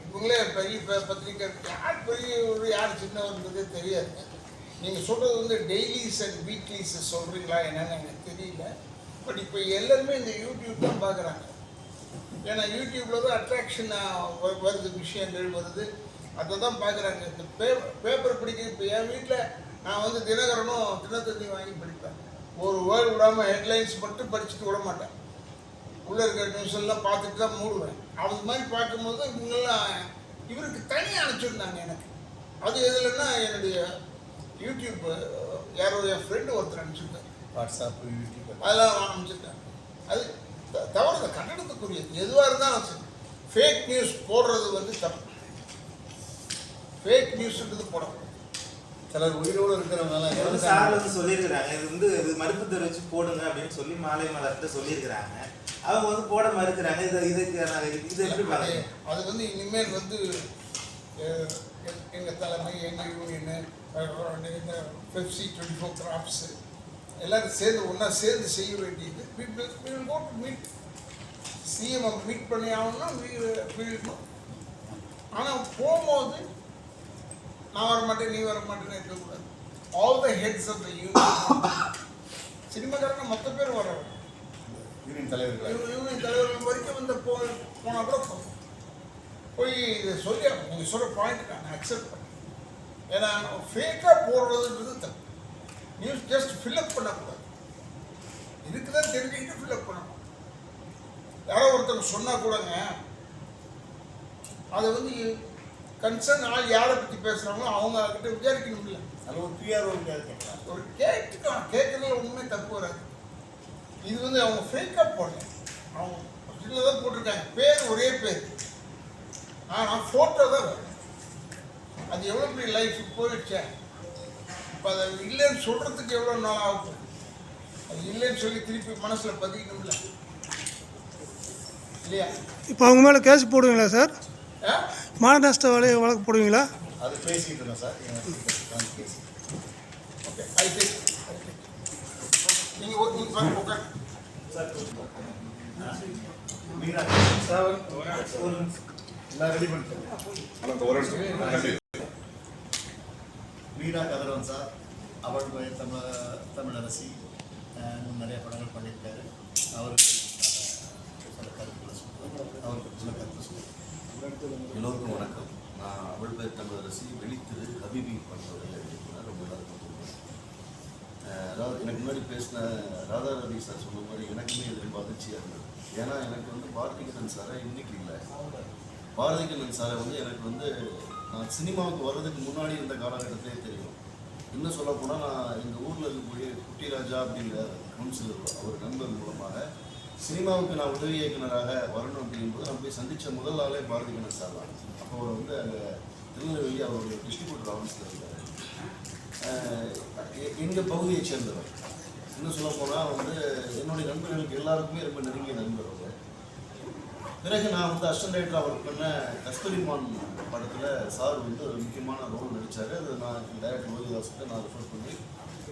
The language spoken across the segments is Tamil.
இவங்களே பெரிய பத்திரிக்கை யார் பெரிய ஒரு யார் சின்னவர்ன்றதே தெரியாது. நீங்கள் சொல்கிறது வந்து டெய்லிஸ் அண்ட் வீக்லிஸ் சொல்கிறீங்களா என்னன்னு எனக்கு தெரியல. பட் இப்போ எல்லாருமே இந்த யூடியூப் தான் பார்க்குறாங்க. ஏன்னா யூடியூப்பில் தான் அட்ராக்ஷனாக வருது, விஷயங்கள் வருது, அதை தான் பார்க்குறாங்க. இந்த பேப்பர் படிக்க இப்போ என் வீட்டில் நான் வந்து தினகரனும் தினத்தந்தி வாங்கி படிப்பேன். ஒரு வேர்டு விடாமல் ஹெட்லைன்ஸ் மட்டும் படிச்சுட்டு விட மாட்டேன். உள்ளே இருக்கிற நியூஸ் எல்லாம் பார்த்துட்டு தான் மூடுவேன். அது மாதிரி பார்க்கும்போது இவங்கெல்லாம் இவருக்கு தனியாக அனுப்பிச்சிருந்தாங்க எனக்கு. அது எதுலன்னா என்னுடைய யூடியூப் யாரோ என் ஃப்ரெண்டு ஒருத்தர் அனுப்பிச்சிருந்தாங்க. வாட்ஸ்அப், யூடியூப் அதெல்லாம் அனுப்பிச்சிருக்காங்க. அது தவறு, கட்டணத்துக்குரியது. எதுவாக இருந்தாலும் சரி, ஃபேக் நியூஸ் போடுறது வந்து தப்பு. ஃபேக் நியூஸ்ன்றது போடக்கூடாது. சிலர் உயிரோடு இருக்கிறவங்க சார் வந்து சொல்லியிருக்கிறாங்க, இது வந்து இது மறுப்பு தெரிவிச்சு போடுங்க அப்படின்னு சொல்லி மாலை மலர்கிட்ட சொல்லியிருக்கிறாங்க. அவங்க வந்து போட மறுக்கிறாங்க. இதுக்கு எப்படி பாருங்க? அது வந்து இனிமேல் வந்து எங்கள் தலைமை, எங்கள் யூனியனு, இந்த பெப்சி 24 கிராப்ஸு எல்லோரும் சேர்ந்து ஒன்றா சேர்ந்து செய்ய வேண்டியது. மீட் சிஎம் மீட் பண்ணி ஆகணும்னா வீழணும். ஆனால் போகும்போது நான் வர மாட்டேன், நீ வர மாட்டேன்னு இருக்கக்கூடாது. All the heads of the union, சினிமாக்காரங்க மொத்த பேர் வர யூனியன் தலைவர்கள் வரைக்கும் வந்து போனால் கூட போய் இதை சொல்லி நீங்கள் சொல்கிற பாயிண்ட் நான் அக்செப்ட் பண்ணேன். ஏன்னா ஃபேக்காக போடுறதுன்றது தப்பு. நியூஸ் ஜஸ்ட் ஃபில்அப் பண்ணக்கூடாது. இதுக்குதான் தெரிஞ்சுக்கிட்டு ஃபில்அப் பண்ணணும். யாரோ ஒருத்தர் சொன்னால் கூடங்க அதை வந்து கன்சர்ன் ஆள் யாரை பற்றி பேசுகிறாங்களோ அவங்க கிட்ட விசாரிக்கணும். இல்லை அது ஒரு பிஆர் ஒரு கேட்டுக்கலாம். கேட்கறதுல ஒன்றுமே தப்பு வராது. இது வந்து அவங்க ஃபேக்காக போடல, அவங்க இதில் தான் போட்டிருக்காங்க. பேர் ஒரே பேர், ஆனால் ஃபோட்டோ தான் வரும். அது எவ்வளோ பெரிய லைஃப் போயிடுச்சே. இப்போ அதை இல்லைன்னு சொல்கிறதுக்கு எவ்வளோ நாள் ஆகும். அது இல்லைன்னு சொல்லி திருப்பி மனசில் பதிக்கணும்ல, இல்லையா? இப்போ அவங்க மேலே கேஸ் போடுவீங்களா சார்? மான நஷ்ட வழக்கு போடுவீங்களா? அது பேசிக்கிட்டு இருக்கோம் சார். ஓகே, ஐ திங்க் நீங்கள் உட்கார் சார். எல்லாம் ரெடி பண்ணிட்டேன். வீரா கதிரவன் சார், அவள் தமிழரசி நிறைய படங்கள் பண்ணியிருக்காரு. அவருக்கு சில கருத்துக்களை சொல்லுவார். அவருக்கு சில கருத்து சொல்லுவார். எல்லோருக்கும் வணக்கம். நான் அவள் பேர் தமிழரசி, வெளித்திரு ஹபிபி பண்ணுறதை எழுதியிருக்கிறேன். ரொம்ப எல்லாருக்கும் தெரியும். அதாவது எனக்கு முன்னாடி பேசின ராதா ரவி சார் சொன்ன மாதிரி எனக்குமே இது ரொம்ப அதிர்ச்சியாக இருந்தது. ஏன்னா எனக்கு வந்து பாரதிகண்ணன் சாரை இன்னைக்கு இல்லை, பாரதிகண்ணன் சாரை வந்து எனக்கு வந்து நான் சினிமாவுக்கு வர்றதுக்கு முன்னாடி இருந்த காலகட்டத்திலே தெரியும். இன்னும் சொல்ல போனால் நான் எங்கள் ஊரில் இருக்கக்கூடிய குட்டி ராஜா அப்படிங்கிற கவுன்சிலர் அவர் நண்பர் மூலமாக சினிமாவுக்கு நான் உதவி இயக்குனராக வரணும் அப்படிங்கும்போது நான் போய் சந்தித்த முதல் ஆளே பாரதிகண்ணன் சார் தான். அப்போ அவர் வந்து அங்கே திருநெல்வேலி அவருடைய டிஸ்ட்ரிபியூட்டர் ஆஃபீஸில் இருந்தார். எங்கள் பகுதியை சேர்ந்தவர். இன்னும் சொல்ல போனால் வந்து என்னுடைய நண்பர்களுக்கு எல்லாருக்குமே ரொம்ப நெருங்கிய நண்பர் அவர். பிறகு நான் வந்து அசிஸ்டன்ட் டைரக்டராக ஒர்க் பண்ண கஸ்தூரிமான் படத்தில் சார் வந்து ஒரு முக்கியமான ரோல் நடித்தார். அது நான் டைரக்டர் லோகிதாஸ்கிட்ட நான் ரெஃபர் பண்ணி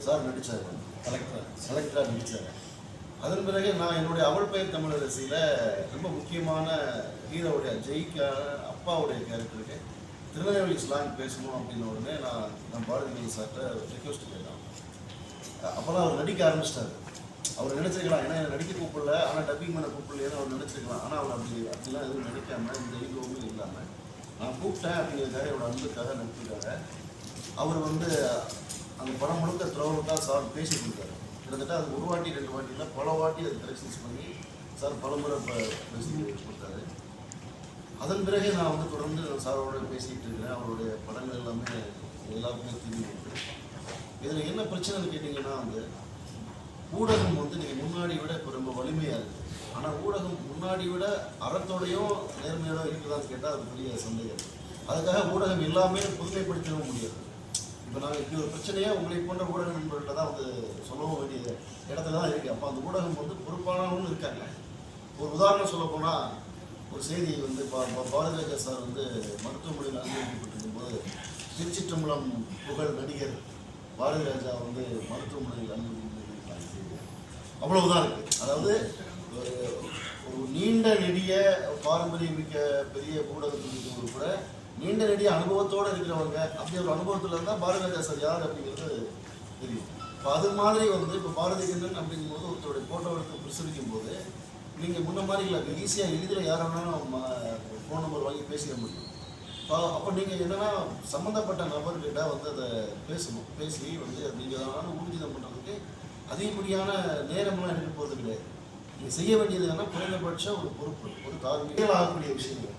சார் நடித்தார், கலெக்டராக நடித்தார். அதன் பிறகு நான் என்னுடைய அவள் பெயர் தமிழரசியில் ரொம்ப முக்கியமான ஹீரோவுடைய ஜெய்க்கான அப்பாவுடைய கேரக்டருக்கு திருநெல்வேலி ஸ்லாங் பேசணும் அப்படின்னு உடனே நான் பாரதிகண்ணன் சார்கிட்ட ரிக்வெஸ்ட் கேட்டேன். அப்போல்லாம் அவர் நடிக்க ஆரம்பிச்சிட்டாரு. அவர் நினச்சிருக்கலாம், ஏன்னா என்னை நடிக்க கூப்பிடல, ஆனால் டப்பிங் பண்ண கூப்பிடலன்னு அவர் நினச்சிருக்கலாம். ஆனால் அவர் அப்படிலாம் எதுவும் நினைக்காம இந்த ஈகோவும் இல்லாமல் நான் கூப்பிட்டேன் அப்படிங்கிறதுக்காக என்னோட அன்புக்காக நடிப்புக்காக அவர் வந்து அந்த படம் முழுக்க த்ரோவுக்காக சார் பேசி கொடுத்தாரு. கிட்டத்தட்ட அது ஒரு வாட்டி 2 வாட்டி இல்லை, பல வாட்டி அது கரெக்ஷன்ஸ் பண்ணி சார் பலமுறை பேசி கொடுத்தாரு. அதன் பிறகு நான் வந்து தொடர்ந்து சாரோட பேசிகிட்டு இருக்கிறேன். அவருடைய படங்கள் எல்லாமே எல்லாருக்குமே தெரியும். இதில் என்ன பிரச்சனைன்னு கேட்டிங்கன்னா வந்து ஊடகம் வந்து நீங்கள் முன்னாடி விட இப்போ ரொம்ப வலிமையாக இருக்குது. ஆனால் ஊடகம் முன்னாடி விட அறத்தோடையும் நேர்மையோட இருக்குதான்னு கேட்டால் அது பெரிய சந்தேகம். அதுக்காக ஊடகம் எல்லாமே புதுமைப்படுத்தவும் முடியாது. இப்போ நாங்கள் இப்படி ஒரு பிரச்சனையே உங்களை போன்ற ஊடக நண்பர்கள்ட்ட தான் வந்து சொல்லவும் வேண்டிய இடத்துல தான் இருக்குது. அப்போ அந்த ஊடகம் வந்து பொறுப்பானவங்களும் இருக்காங்க. ஒரு உதாரணம் சொல்ல போனால் ஒரு செய்தி வந்து பாரதிராஜா சார் வந்து மருத்துவமனையில் அனுமதிக்கப்பட்டிருக்கும் போது திருச்சிற்றம்பலம் புகழ் நடிகர் பாரதிராஜா வந்து மருத்துவமனையில் அனுமதிக்கப்பட்டிருக்காங்க. அவ்வளவுதான் இருக்குது. அதாவது ஒரு நீண்ட நெடிய பாரம்பரியம் மிக்க பெரிய ஊடகத்தில் இருக்கிறவங்க கூட நீண்ட நெடிய அனுபவத்தோடு இருக்கிறவங்க அப்படி ஒரு அனுபவத்தில் இருந்தால் பாரதி ராஜா சார் யார் அப்படிங்கிறது தெரியும். இப்போ அது மாதிரி வந்து இப்போ பாரதி கண்ணன் அப்படிங்கும்போது ஒருத்தருடைய ஃபோட்டோ எடுத்து பிரசுரிக்கும் போது நீங்கள் முன்ன மாதிரி இல்லை, ஈஸியாக எளிதில் யார் வேணாலும் ஃபோன் நம்பர் வாங்கி பேசிக்க முடியும். அப்போ நீங்கள் என்னென்னா சம்மந்தப்பட்ட நபர்கிட்ட வந்து அதை பேசணும். பேசி வந்து நீங்கள் அதனால் ஊர்ஜிதம் பண்ணுறதுக்கு அதிகப்படியான நேரமெல்லாம் எடுக்க போகிறது கிடையாது. நீங்கள் செய்ய வேண்டியது என்னன்னா குறைந்தபட்சம் ஒரு பொறுப்பு, ஒரு தார்மீக ஆகக்கூடிய விஷயங்கள்.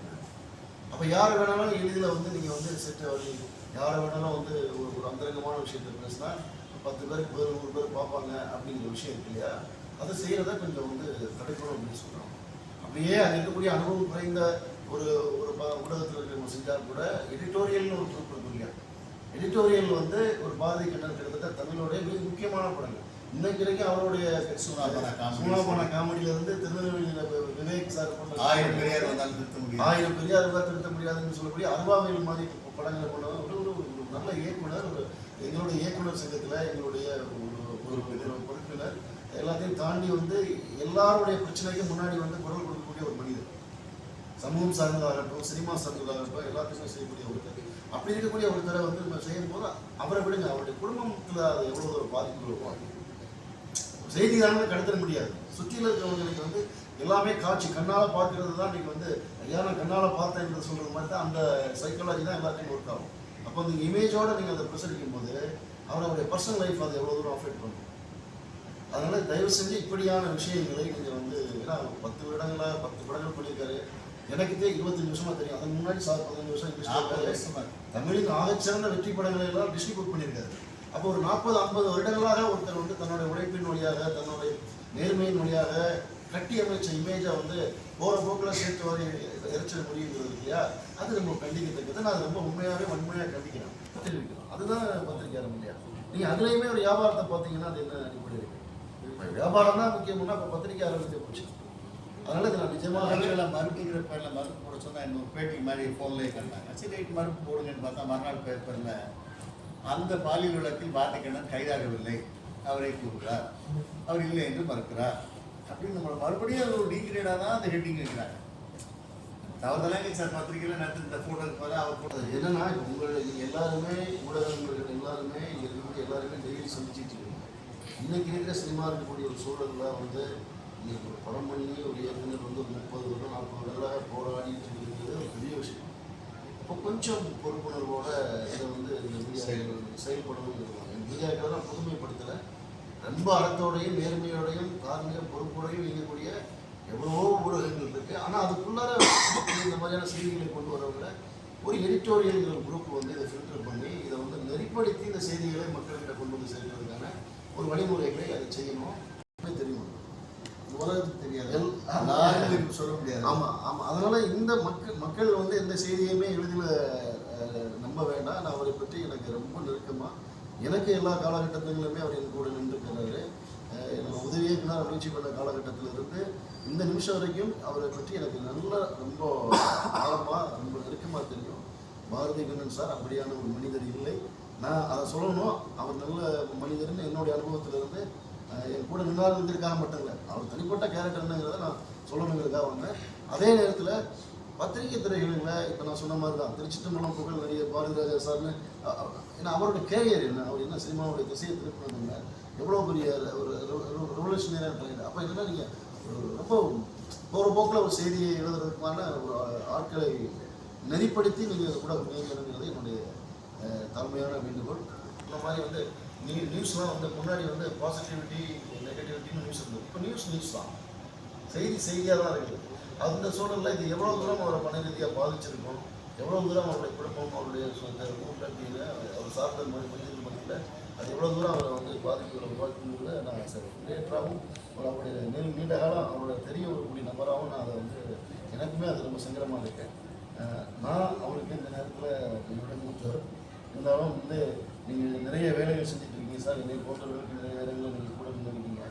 அப்போ யார் வேணாலும் எளிதில் வந்து நீங்கள் வந்து செட்டு வழி யாரை வேணாலும் வந்து ஒரு அந்தரங்கமான விஷயத்தை பேசினா 10 பேருக்கு 100 பேர் பார்ப்பாங்க அப்படிங்கிற விஷயம் இருக்கு இல்லையா, அதை செய்கிறத கொஞ்சம் வந்து தடுக்கணும் அப்படின்னு சொல்கிறோம். அப்படியே அது இருக்கக்கூடிய அனுபவம் குறைந்த ஒரு ஊடகத்தில் இருக்கிறவங்க செஞ்சால் கூட எடிட்டோரியல்னு ஒரு பொறுப்பு இருக்கு இல்லையா. எடிட்டோரியல் வந்து ஒரு பாரதி கண்ணன் கிட்டத்தட்ட தமிழோடைய மிக முக்கியமான படங்கள். இன்னைக்கு வரைக்கும் அவருடைய சூனாபான காமெடியிலிருந்து திருநெல்வேலியில் விவேக் சார் பண்ண 1000 பெரியார் வந்தாலும் திருத்த முடியாது, 1000 பெரியார் வந்தால் திருத்த முடியாதுன்னு சொல்லக்கூடிய அருவாவையில் மாதிரி படங்களை கொண்டு ஒரு நல்ல இயக்குனர், ஒரு எங்களுடைய இயக்குனர் சங்கத்தில் எங்களுடைய ஒரு பொறுப்பினர் எல்லாத்தையும் தாண்டி வந்து எல்லாருடைய பிரச்சனைக்கும் முன்னாடி வந்து குரல் கொடுக்கக்கூடிய ஒரு மனிதர். சமூகம் சார்ந்ததாகட்டும், சினிமா சார்ந்ததாகட்டும், எல்லாத்தையுமே செய்யக்கூடிய ஒருத்தர். அப்படி இருக்கக்கூடிய ஒருத்தரை வந்து நம்ம செய்யும் போது அவரை விடுங்க, அவருடைய குடும்பத்தில் அது எவ்வளோ ஒரு பாதிப்பு இருக்கும். செய்தி தானே கடத்த முடியாது. சுற்றியில் இருக்கிறவங்களுக்கு வந்து எல்லாமே காட்சி கண்ணால் பார்க்கறது தான் இன்றைக்கி வந்து ஐயா நான் கண்ணால் பார்த்தேன் சொல்கிற மாதிரி தான் அந்த சைக்காலஜி தான் எல்லாத்தையும் ஒர்க் ஆகும். அப்போ அந்த இமேஜோடு நீங்கள் அதை பிரசரிக்கும் போது அவருடைய பர்சனல் லைஃப் அதை எவ்வளோ தூரம் அஃபெக்ட் பண்ணும். அதனால் தயவு செஞ்சு இப்படியான விஷயங்களை நீங்கள் வந்து ஏன்னா 10 வருடங்களாக 10 படங்கள் பண்ணியிருக்காரு. எனக்குதே 25 வருஷமாக தெரியும். அதுக்கு முன்னாடி சார் 15 வருஷம் தமிழின் ஆகச்சிறந்த வெற்றி படங்களை எல்லாம் டிஸ்ட்ரிபியூட் பண்ணியிருக்காரு. அப்போ ஒரு 40-50 வருடங்களாக ஒருத்தர் வந்து தன்னுடைய உழைப்பின் வழியாக தன்னுடைய நேர்மையின் வழியாக கட்டி அமைச்ச இமேஜை வந்து போகிற போக்கில் சேர்த்து வரை இறைச்சிட முடியுங்கிறது இல்லையா, அது நம்ம கண்டிக்கத்தக்கது. நான் அது ரொம்ப உண்மையாகவே வன்மையாக கண்டிக்கிறேன், தெரிவிக்கிறோம். அதுதான் பத்திரிக்கையாளர் இல்லையா. நீங்கள் அதுலேயுமே ஒரு வியாபாரத்தை பார்த்தீங்கன்னா அது என்ன அடிப்படை இருக்குது. வியாபாரம் தான் முக்கியம்னா இப்போ பத்திரிக்கையாளர்களுக்கு போச்சு. அதனால் இது நான் நிஜமாக மறுப்புங்கிற பேரில் மறுப்பு போட சொன்னால் இன்னொரு பேட்டி மாதிரி ஃபோன்லேயே கண்டாங்க. சரி ரைட் மறுப்பு போடுங்கன்னு பார்த்தா மறுநாள் பேப்பரில் அந்த பாலியல் வழக்கில் பாரதி கண்ணன் கைதாகவில்லை, அவரை கூறுகிறார், அவர் இல்லை என்று மறுக்கிறார் அப்படின்னு நம்மளை மறுபடியும் அது ஒரு டீக்ரேடாக தான் அந்த ஹெட்டிங் வைக்கிறாங்க. தவறுதலாங்க சார் பத்திரிகையில் நடத்து இந்த ஃபோட்டோக்கு போல அவர் போட்டோ என்னன்னா இப்போ நீங்கள் எல்லாருமே ஊடகங்கள் எல்லாருமே இருக்கக்கூடிய எல்லாருமே டெய்லி சந்திச்சுட்டு இருக்கீங்க. இன்றைக்கி இருக்கிற சினிமா இருக்கக்கூடிய ஒரு சூழலில் வந்து இன்றைக்கி ஒரு படம் பண்ணி ஒரு இயக்குனர் வந்து ஒரு 30 வருடம் 40 வருடங்களாக போராடிட்டு இருக்கிறது ஒரு பெரிய விஷயம். இப்போ கொஞ்சம் பொறுப்புணர்வோட இதை வந்து இந்த மீடியா செயல்படணுங்கிறது மீடியாக்களை தான் புதுமைப்படுத்தலை. ரொம்ப அறத்தோடையும் நேர்மையோடையும் தார்மீக பொறுப்போடையும் இயங்கக்கூடிய எவ்வளவோ ஊடகங்கள் இருக்குது. ஆனால் அதுக்குள்ளார இந்த மாதிரியான செய்திகளை கொண்டு வரவங்கள ஒரு எடிட்டோரியல்ங்கிற குரூப் வந்து இதை ஃபில்டர் பண்ணி இதை வந்து நெறிப்படுத்தி இந்த செய்திகளை மக்கள்கிட்ட கொண்டு வந்து சேர்க்கிறதுக்கான ஒரு வழிமுறைகளை அதை செய்யணும். தெரியும், உலகத்துக்கு தெரியாது, சொல்ல முடியாது. ஆமாம். அதனால் இந்த மக்கள் வந்து எந்த செய்தியுமே எளிதில் நம்ப வேண்டாம். நான் அவரை பற்றி எனக்கு ரொம்ப நெருக்கமாக எனக்கு எல்லா காலகட்டத்திலுமே அவர் என் கூட நின்றுக்கிறாரு. என்னோட உதவி இயக்குனர் முயற்சி பண்ண காலகட்டத்திலிருந்து இந்த நிமிஷம் வரைக்கும் அவரை பற்றி எனக்கு நல்ல ரொம்ப ஆழமாக ரொம்ப நெருக்கமாக தெரியும். பாரதி கண்ணன் சார் அப்படியான ஒரு மனிதர் இல்லை. நான் அதை சொல்லணும். அவர் நல்ல மனிதர்னு என்னுடைய அனுபவத்திலிருந்து என் கூட நின்றார் இருந்திருக்காக மட்டும் இல்லை, அவர் தனிப்பட்ட கேரக்டர்னுங்கிறத நான் சொல்லணுங்கிறதுக்காக வந்தேன். அதே நேரத்தில் பத்திரிகை துறைகளில் இப்போ நான் சொன்ன மாதிரி தான் திருச்சிற்றம்பலம் புகழ் நடிகர் பாரதி ராஜா சார்னு ஏன்னா அவருடைய கேரியர் என்ன, அவர் என்ன சினிமாவுடைய திசையை திருப்பினதுங்க எவ்வளோ பெரிய ஒரு ரெவல்யூஷனரியாக ட்ரெயின். அப்போ என்னென்னா நீங்கள் ரொம்ப போகிற போக்கில் ஒரு செய்தியை எழுதுறதுக்கான ஒரு ஆட்களை நெறிப்படுத்தி நீங்கள் கூட முயற்சிங்கிறது என்னுடைய தாழ்மையான வேண்டுகோள். இந்த மாதிரி வந்து நியூஸ்லாம் வந்து முன்னாடி வந்து பாசிட்டிவிட்டி நெகட்டிவிட்டின்னு நியூஸ் இருந்தது. இப்போ நியூஸ் தான் செய்தியாக தான் இருக்குது. அந்த சூழலில் இது எவ்வளோ தூரம் அவரை மன ரீதியாக பாதிச்சிருக்கும், எவ்வளோ தூரம் அவருடைய குடும்பம் அவருடைய ஊட்டத்தில் அவர் சார்ந்த மனிதர்கள் மத்தியில் அது எவ்வளோ தூரம் அவரை வந்து பாதிக்கிற உருவாக்குங்கிறத நான் சார் லேட்டராகவும் அவருடைய நீண்ட காலம் அவரோட தெரிய வரக்கூடிய நபராகவும் நான் அதை வந்து எனக்குமே அது ரொம்ப சங்கடமாக இருக்கேன். நான் அவருக்கு இந்த நேரத்தில் என்னோட மூத்தவர் இருந்தாலும் வந்து நீங்கள் நிறைய வேலைகள் செஞ்சுட்டு இருக்கீங்க சார், என்னை போன்றவர்களுக்கு நிறைய வேலைகள் நீங்கள் கூட இருந்திருக்கீங்க.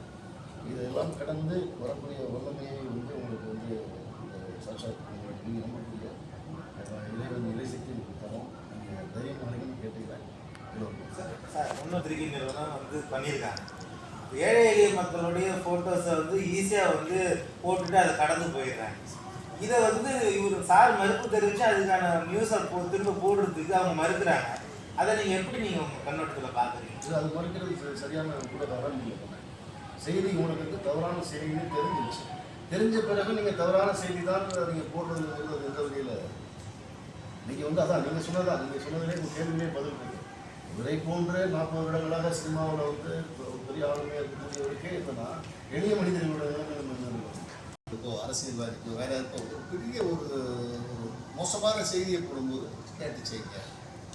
இதெல்லாம் கடந்து வரக்கூடிய வல்லமையை வந்து உங்களுக்கு வந்து சாட்சாத் நீங்கள் நம்பக்கூடிய இறைவன் இறைசக்தி தரோம். நீங்கள் தைரியம் வரைக்கும் கேட்டுக்கிறேன். சார் இன்னொரு நிறுவனம் வந்து பண்ணியிருக்காங்க. ஏழை எளிய மக்களுடைய ஃபோட்டோஸை வந்து ஈஸியாக வந்து போட்டுட்டு அதை கடந்து போயிடுறாங்க. இதை வந்து இவர் சார் மறுப்பு தெரிவித்து அதுக்கான நியூஸை திரும்ப போடுறதுக்கு அவங்க மறுக்கிறாங்க. அதை நீங்கள் எப்படி நீங்கள் உங்கள் கண்ணோட்டத்தில் பார்க்குறீங்க? அது மறுக்கிறது சரியான கூட தவறான இல்லை. செய்தி உங்களுக்கு வந்து தவறான செய்தின்னு தெரிஞ்சிருச்சு. தெரிஞ்ச பிறகு நீங்கள் தவறான செய்தி தான் நீங்கள் போடுறதுங்கிறது அது எந்த வகையில் நீங்கள் வந்து அதான் நீங்கள் சொன்னதான் நீங்கள் சொன்னதிலே உங்கள் கேள்வியிலே பதில் இருக்கு. இவரை போன்ற 40 வருடங்களாக சினிமாவில் வந்து ஒரு பெரிய ஆளுமையாக இருக்கக்கூடியவருக்கே என்னன்னா எளிய மனிதர்களோட நிலைமை இப்போ அரசியல்வாதிக்கோ வேற யாருக்கோ ஒரு பெரிய ஒரு மோசமான செய்தியை போடும்போது கேட்டு செய்யுங்க,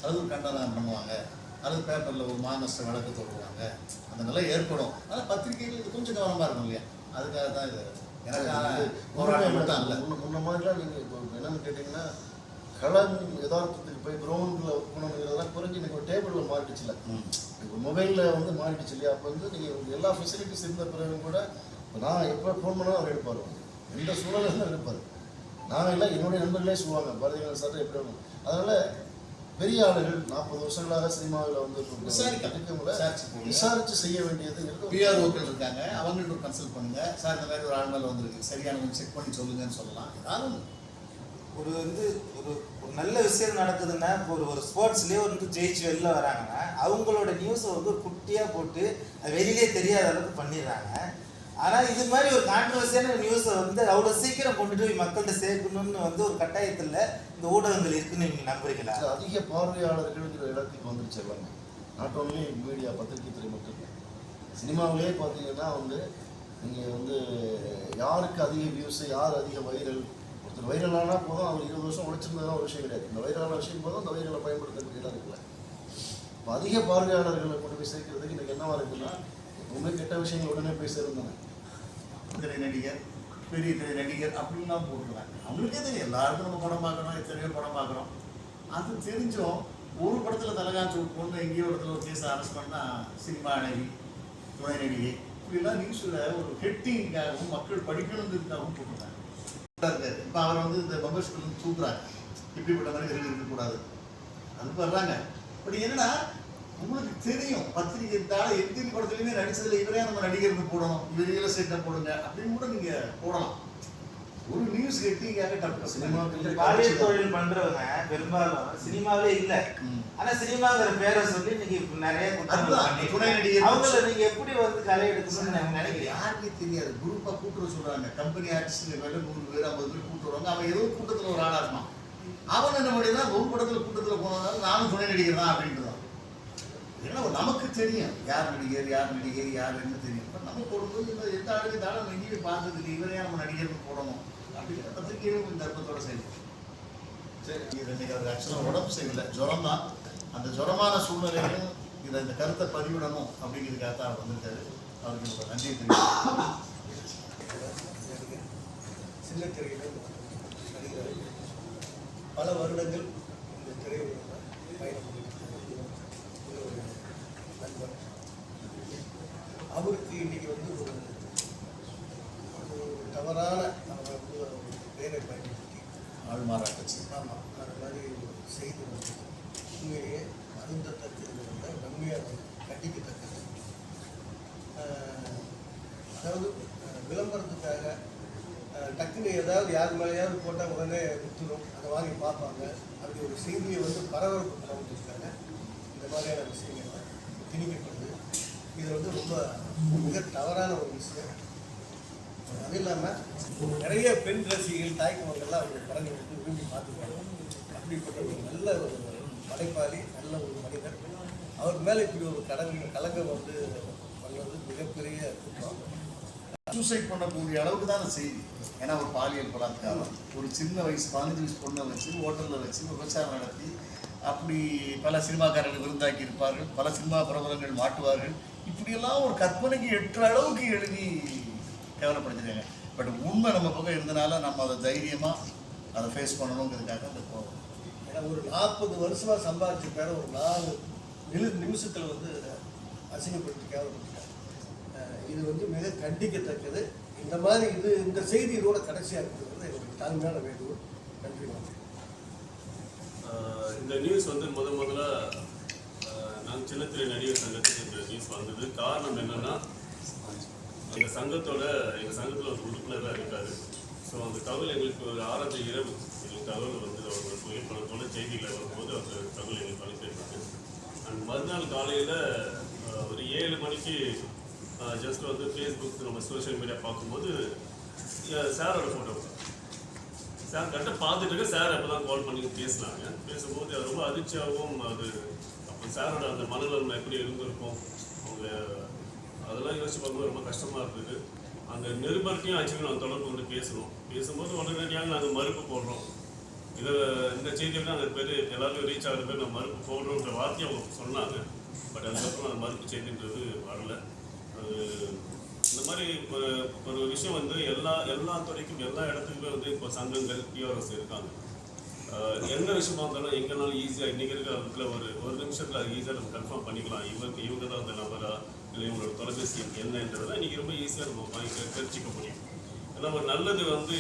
அது ஒரு கண்டனம் பண்ணுவாங்க, அல்லது பேப்பரில் ஒரு மாநஷ்ட வழக்கு தொடருவாங்க, அந்த நிலை ஏற்படும். ஆனால் பத்திரிகைகள் இது கொஞ்சம் கவனமாக இருக்கும் இல்லையா? அதுக்காக தான் இது எனக்கான போராட்டம் மட்டும் இல்லை. முன்ன மாதிரிலாம் நீங்கள் இப்போ என்னென்னு கேட்டிங்கன்னா களம் யதார்த்தத்துக்கு போய் கிரவுண்டில் ஒர்க் பண்ணணுங்கிறதெல்லாம் குறைஞ்சி நீங்கள் ஒரு டேபிளில் மாறிடுச்சுல, இப்போ மொபைலில் வந்து மாறிடுச்சு இல்லையா? அப்போ வந்து நீங்கள் எல்லா ஃபெசிலிட்டிஸ் இருந்த பிறகு கூட இப்போ நான் எப்போ ஃபோன் பண்ணாலும் அவர் எடுப்பார், எந்த சூழலும் எடுப்பார். நான் இல்லை என்னுடைய நண்பர்களே சொல்லுவாங்க பாரதியார் சார் எப்படி வேணும். அதனால் பெரிய ஆளுகள் 40 வருஷங்களாக சினிமாவில் வந்து விசாரித்து செய்ய வேண்டியது பிஆர்ஓக்கள் இருக்காங்க, அவங்களுக்கு ஒரு கன்சல்ட் பண்ணுங்க. சார் இந்த மாதிரி ஒரு ஆள் மேலே வந்திருக்கு, சரியான செக் பண்ணி சொல்லுங்கன்னு சொல்லலாம். ஏதாவது ஒரு வந்து ஒரு ஒரு நல்ல விஷயம் நடக்குதுன்னா ஒரு ஸ்போர்ட்ஸ்லேயே வந்து ஜெயிச்சு வெளில வராங்கன்னா அவங்களோட நியூஸை வந்து ஒரு குட்டியாக போட்டு அது வெளியிலே தெரியாத அளவுக்கு பண்ணிடுறாங்க. ஆனால் இது மாதிரி ஒரு கான்ட்ரவர்சியான நியூஸை வந்து அவ்வளோ சீக்கிரம் கொண்டுட்டு போய் மக்கள்கிட்ட சேர்க்கணும்னு வந்து ஒரு கட்டாயத்தில் இந்த ஊடகங்கள் இருக்குன்னு நீங்கள் நம்புறீங்களா? அதிக பார்வையாளர்கள்ங்கிற இடத்துக்கு வந்துருச்சு எல்லாமே. நாட் ஓன்லி மீடியா, பத்திரிகை துறை மட்டும் இல்லை, சினிமாவிலே பார்த்தீங்கன்னா வந்து நீங்கள் வந்து யாருக்கு அதிக வியூஸு, யார் அதிக வைரல், ஒருத்தர் வைரல் ஆனால் போதும் அவர் 20 வருஷம் உழைச்சிருந்ததுலாம் ஒரு விஷயம் கிடையாது. இந்த வைரலான விஷயம் போதும் அந்த வைரலை பயன்படுத்தக்கூடிய இடம் இருக்குல்ல. இப்போ அதிக பார்வையாளர்களை கொண்டு போய் சேர்க்கறதுக்கு எனக்கு என்னவா இருக்குன்னா ரொம்ப கெட்ட விஷயங்கள் உடனே போய் சேர்ந்தாங்க. திரை நடிகர், பெரிய திரை நடிகர் அப்படின்லாம் போட்டுருவாங்க. அவங்களுக்கே தெரியும் எல்லாருக்கும் நம்ம படம் பார்க்குறோம், எத்தனையோ படம் பார்க்குறோம். அது தெரிஞ்சும் ஒரு படத்தில் தலைகாட்சி பொண்ணு எங்கேயோ இடத்துல ஒரு கேஸை அரெஸ்ட் பண்ணால் சினிமா நடிகை, துணை நடிகை இப்படிலாம் நியூஸில் ஒரு ஹெட்டிங்காகவும் மக்கள் படிக்கணுங்கிறதுக்காகவும் போட்டுருக்காங்க. இப்போ அவரை வந்து இந்த பம்பர் ஸ்கூல் தூக்குறாங்க, இப்படிப்பட்ட மனிதர்கள் இருக்கக்கூடாது, அதுக்கு வர்றாங்க. பட் என்னன்னா உங்களுக்கு தெரியும் பத்திரிகை இருந்தாலும் எத்தனை படத்துலையுமே நடிச்சதில் இவரே நம்ம நடிகருக்கு போடணும், இவர் ரியல் எஸ்டேட்டை போடுங்க அப்படின்னு கூட நீங்கள் போடலாம். ஒரு நியூஸ் ஹெட்டிங்காக டப்பு சினிமாவுக்கு பாலியல் தொழில் பண்றவங்க பெரும்பாலும் சினிமாவிலே இல்லை. ஆனா சினிமாங்கிற பேரை சொல்லி இன்னைக்கு நிறைய துணை நடிகர் அவங்கள நீங்க எப்படி வந்து கலை எடுக்கணும்னு நினைக்கிறேன். யாருக்கே தெரியாது. குரூப்பா கூட்டுற சொல்றாங்க, கம்பெனி ஆர்டிஸ்ட் மேல 100 பேர் 50 பேர் கூட்டு வருவாங்க. அவன் ஏதோ கூட்டத்துல ஒரு ஆளா இருப்பான். அவன் என்ன பண்ணினா ஒரு படத்துல கூட்டத்துல போனதால நானும் துணை நடிகர் தான் அப்படின்றான். ஏன்னா நமக்கு தெரியும் யார் நடிகர், யார் நடிகை, யார் என்ன தெரியும். நம்ம போடும்போது இந்த எந்த ஆளுக்கு தானே எங்கேயுமே பார்த்ததுக்கு இவரையா நம்ம நடிகருக்கு போடணும் அப்படிங்கிற பத்திரிகையும் இந்த தர்மத்தோட செய்யும். சரி, இன்னைக்கு அவர் ஆக்சுவலாக உடம்பு சரியில்லை, ஜுரம் தான். அந்த ஜுரமான சூழ்நிலையிலும் இந்த கருத்தை பதிவிடணும் அப்படிங்கிறதுக்காக தான் அவர் வந்திருக்காரு. அவருக்கு ஒரு நன்றி தெரிவிக்கிறேன். சின்ன திரையில நடிகர் பல வருடங்கள் இந்த திரையுலகில் பயணம் ஒரு நண்பர். அவருக்கு இன்னைக்கு வந்து ஒரு தவறான வேலை பயன்படுத்தி ஆள்மாறாட்சி ஆமாம் அந்த மாதிரி செய்தி வந்து உண்மையிலேயே அருந்தத்தக்கது விட நன்மையாக கண்டிக்கத்தக்கது. அதாவது விளம்பரத்துக்காக டக்குன்னு ஏதாவது யார் மேலேயாவது போட்டால் உடனே விற்றுரும், அதை வாங்கி பார்ப்பாங்க. அப்படி ஒரு செய்தியை வந்து பரபரப்பு காமிச்சிருக்காங்க. இந்த மாதிரியான விஷயங்கள் திணிக்கப்படுது. இது வந்து ரொம்ப மிக தவறான ஒரு விஷயம். அது இல்லாமல் நிறைய பெண் ரசிகர்கள், தாய்க்குமர்கள்லாம் அவங்க படங்களை வந்து விரும்பி பார்த்துப்பாங்க. அப்படிப்பட்ட ஒரு நல்ல ஒரு படைப்பாளி, நல்ல ஒரு மனிதர். அவர் மேலே இப்படி ஒரு கலங்கம் வந்து பண்ணுறது மிகப்பெரிய குற்றம். சூசைட் பண்ணக்கூடிய அளவுக்கு தான் செய்தி. ஏன்னா ஒரு பாலியல் பலாத்காரம், ஒரு சின்ன வயசு 15 வயசு பொண்ணை வச்சு ஹோட்டலில் வச்சு விபச்சாரம் நடத்தி அப்படி பல சினிமாக்காரர்கள் விருந்தாக்கி இருப்பார்கள், பல சினிமா பிரபலங்கள் மாட்டுவார்கள். இப்படியெல்லாம் ஒரு கற்பனைக்கு எட்டுற அளவுக்கு எழுதி கேவலப்படுத்திருக்காங்க. பட் உண்மை நம்ம பக்கம் இருந்தனால நம்ம அதை தைரியமாக அதை ஃபேஸ் பண்ணணுங்கிறதுக்காக அந்த போகிறோம். ஏன்னா ஒரு 40 வருஷமாக சம்பாதிச்ச பேரை ஒரு 4 நிமிஷத்தில் வந்து அசிங்கப்படுத்தி கேவலப்படுத்திட்டாங்க. இது வந்து மிக கண்டிக்கத்தக்கது. இந்த மாதிரி இந்த செய்தி இதோட கடைசியாக இருக்கிறது என்னுடைய தாழ்மையான வேண்டுகோள். நன்றி. இந்த நியூஸ் வந்து முதல்ல நாங்கள் சின்னத்திரை நடிகர் சங்கத்துக்கு இந்த நியூஸ் வந்தது. காரணம் என்னன்னா எங்கள் சங்கத்தில் ஒரு உறுப்பினராக இருக்காரு. ஸோ அந்த தகவல் எங்களுக்கு ஒரு 6 இரவு எங்களுக்கு தகவல் வந்து அவர் புகைப்படத்தோட செய்திகளை வரும்போது அந்த தகவல் எங்களுக்கு அனுப்பியிருந்தாங்க. அண்ட் மறுநாள் காலையில் ஒரு 7 மணிக்கு ஜஸ்ட் வந்து ஃபேஸ்புக் நம்ம சோஷியல் மீடியா பார்க்கும்போது சாரோட ஃபோட்டோ சார் கரெக்டாக பார்த்துட்டு இருக்க சார் அப்போ தான் கால் பண்ணி பேசும்போது அது ரொம்ப அதிர்ச்சியாகவும் அது அப்போ சாரோட அந்த மனநலம் எப்படி இருந்திருக்கும் அவங்க அதெல்லாம் யோசிச்சு பார்க்கும்போது ரொம்ப கஷ்டமாக இருந்தது. அந்த நிருபர்கிட்டையும் ஆக்சுவலி நாங்கள் தொடர்பு கொண்டு பேசும்போது உடனடியாக நாங்கள் மறுப்பு போடுறோம். இந்த செய்தியில் நாங்கள் எல்லாருக்கும் ரீச் ஆகிற பேர் நான் மறுப்பு போடுறோன்ற வார்த்தையை அவங்க சொன்னாங்க. பட் அதுக்கப்புறம் அந்த மறுப்பு செய்தின்றது வரல. அது இந்த மாதிரி ஒரு விஷயம் வந்து எல்லா துறைக்கும் எல்லா இடத்துக்குமே வந்து இப்போ சங்கங்கள் பிஆர்ஓஸ் இருக்காங்க. எந்த விஷயமா இருந்தாலும் எங்கேனாலும் ஈஸியாக இன்றைக்கி இருக்கிற அதுக்குள்ள ஒரு நிமிஷத்தில் அது ஈஸியாக நம்ம கன்ஃபார்ம் பண்ணிக்கலாம். இவங்க தான் அந்த நபரா இல்லை இவங்களோட தொலைபேசி என்னன்றதெல்லாம் இன்றைக்கி ரொம்ப ஈஸியாக நம்ம வாங்கி தெரிஞ்சிக்க முடியும். ஏன்னா ஒரு நல்லது வந்து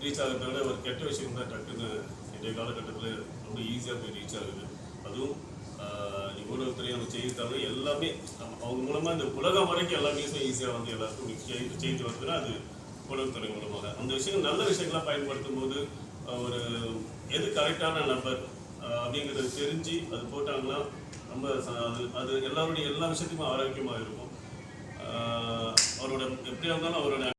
ரீச் ஆகிறத விட ஒரு கெட்ட விஷயம் தான் டக்குன்னு இன்றைய காலகட்டத்தில் ரொம்ப ஈஸியாக போய் ரீச் ஆகுது. அதுவும் ஊடகத்துறை நம்ம செய்தித்தாலும் எல்லாமே அவங்க மூலமாக இந்த உலகம் வரைக்கும் எல்லா நியூஸும் ஈஸியாக வந்து எல்லாருக்கும் செய்தி வருதுன்னா அது ஊடகத்துறை மூலமாக. அந்த விஷயங்கள் நல்ல விஷயங்கள்லாம் பயன்படுத்தும் போது ஒரு எது கரெக்டான நம்பர் அப்படிங்கிறது தெரிஞ்சு அது போட்டாங்கன்னா ரொம்ப அது எல்லாருடைய எல்லா விஷயத்துக்கும் ஆரோக்கியமாக இருக்கும். அவரோட எப்படியா இருந்தாலும் அவரோட